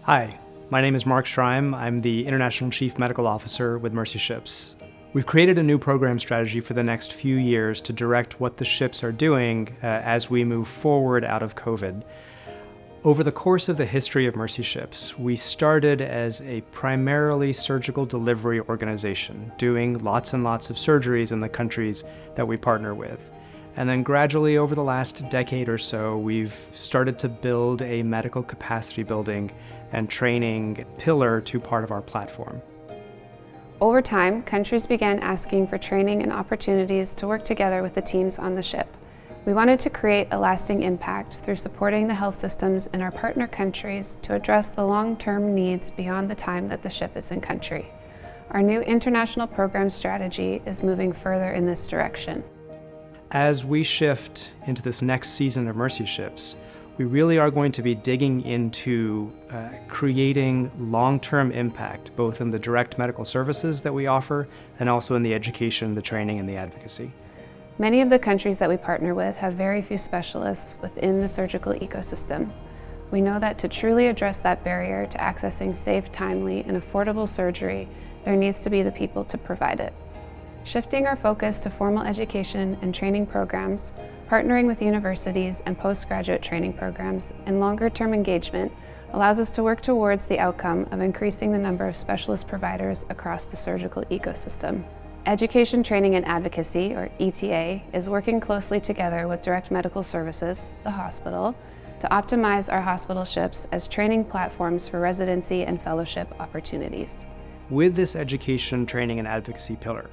Hi, my name is Mark Shrime. I'm the International Chief Medical Officer with Mercy Ships. We've created a new program strategy for the next few years to direct what the ships are doing as we move forward out of COVID. Over the course of the history of Mercy Ships, we started as a primarily surgical delivery organization, doing lots and lots of surgeries in the countries that we partner with. And then gradually over the last decade or so, we've started to build a medical capacity building and training pillar to part of our platform. Over time, countries began asking for training and opportunities to work together with the teams on the ship. We wanted to create a lasting impact through supporting the health systems in our partner countries to address the long-term needs beyond the time that the ship is in country. Our new international program strategy is moving further in this direction. As we shift into this next season of Mercy Ships, we really are going to be digging into creating long-term impact, both in the direct medical services that we offer and also in the education, the training, and the advocacy. Many of the countries that we partner with have very few specialists within the surgical ecosystem. We know that to truly address that barrier to accessing safe, timely, and affordable surgery, there needs to be the people to provide it. Shifting our focus to formal education and training programs, partnering with universities and postgraduate training programs, and longer-term engagement allows us to work towards the outcome of increasing the number of specialist providers across the surgical ecosystem. Education, Training, and Advocacy, or ETA, is working closely together with Direct Medical Services, the hospital, to optimize our hospital ships as training platforms for residency and fellowship opportunities. With this education, training, and advocacy pillar,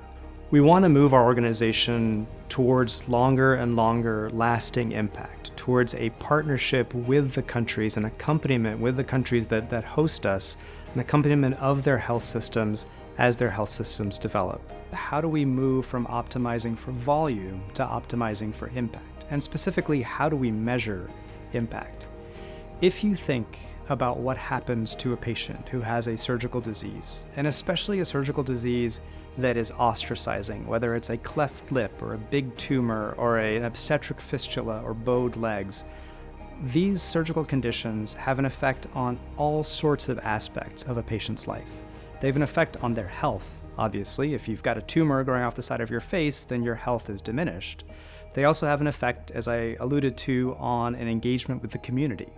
we want to move our organization towards longer and longer lasting impact, towards a partnership with the countries, an accompaniment with the countries that host us, an accompaniment of their health systems as their health systems develop. How do we move from optimizing for volume to optimizing for impact? And specifically, how do we measure impact? If you think about what happens to a patient who has a surgical disease, and especially a surgical disease that is ostracizing, whether it's a cleft lip or a big tumor or an obstetric fistula or bowed legs, these surgical conditions have an effect on all sorts of aspects of a patient's life. They have an effect on their health, obviously. If you've got a tumor growing off the side of your face, then your health is diminished. They also have an effect, as I alluded to, on an engagement with the community,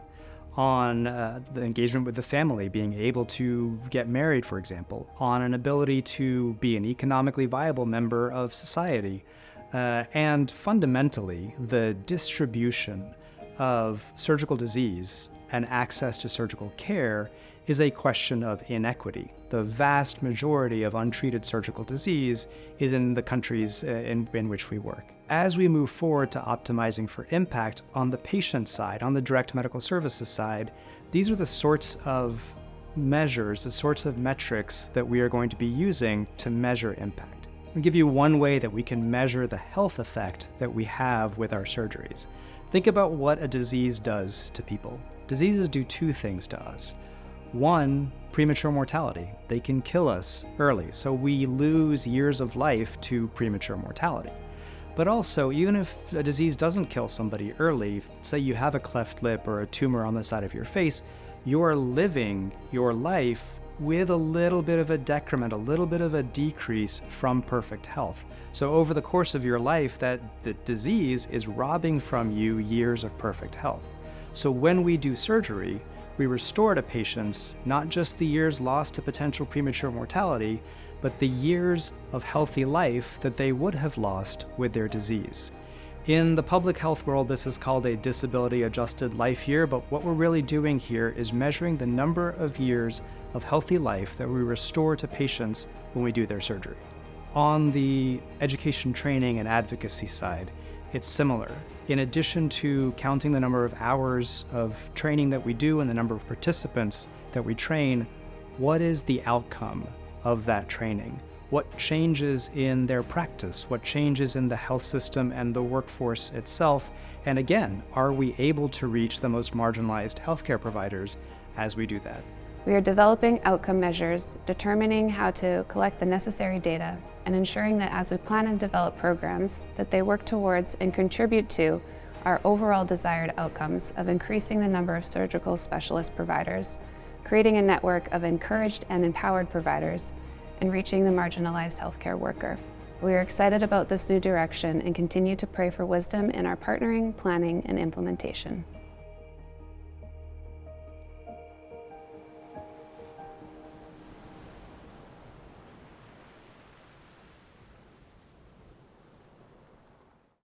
on the engagement with the family, being able to get married, for example, on an ability to be an economically viable member of society, and fundamentally, the distribution of surgical disease and access to surgical care is a question of inequity. The vast majority of untreated surgical disease is in the countries in which we work. As we move forward to optimizing for impact on the patient side, on the direct medical services side, these are the sorts of measures, the sorts of metrics that we are going to be using to measure impact. I'll give you one way that we can measure the health effect that we have with our surgeries. Think about what a disease does to people. Diseases do two things to us. One, premature mortality. They can kill us early, so we lose years of life to premature mortality. But also, even if a disease doesn't kill somebody early, say you have a cleft lip or a tumor on the side of your face, you're living your life with a little bit of a decrement, a little bit of a decrease from perfect health. So over the course of your life, the disease is robbing from you years of perfect health. So when we do surgery, we restore to patients not just the years lost to potential premature mortality, but the years of healthy life that they would have lost with their disease. In the public health world, this is called a disability-adjusted life year, but what we're really doing here is measuring the number of years of healthy life that we restore to patients when we do their surgery. On the education, training, and advocacy side, it's similar. In addition to counting the number of hours of training that we do and the number of participants that we train, what is the outcome of that training? What changes in their practice? What changes in the health system and the workforce itself? And again, are we able to reach the most marginalized healthcare providers as we do that? We are developing outcome measures, determining how to collect the necessary data, and ensuring that as we plan and develop programs, that they work towards and contribute to our overall desired outcomes of increasing the number of surgical specialist providers, creating a network of encouraged and empowered providers, and reaching the marginalized healthcare worker. We are excited about this new direction and continue to pray for wisdom in our partnering, planning, and implementation.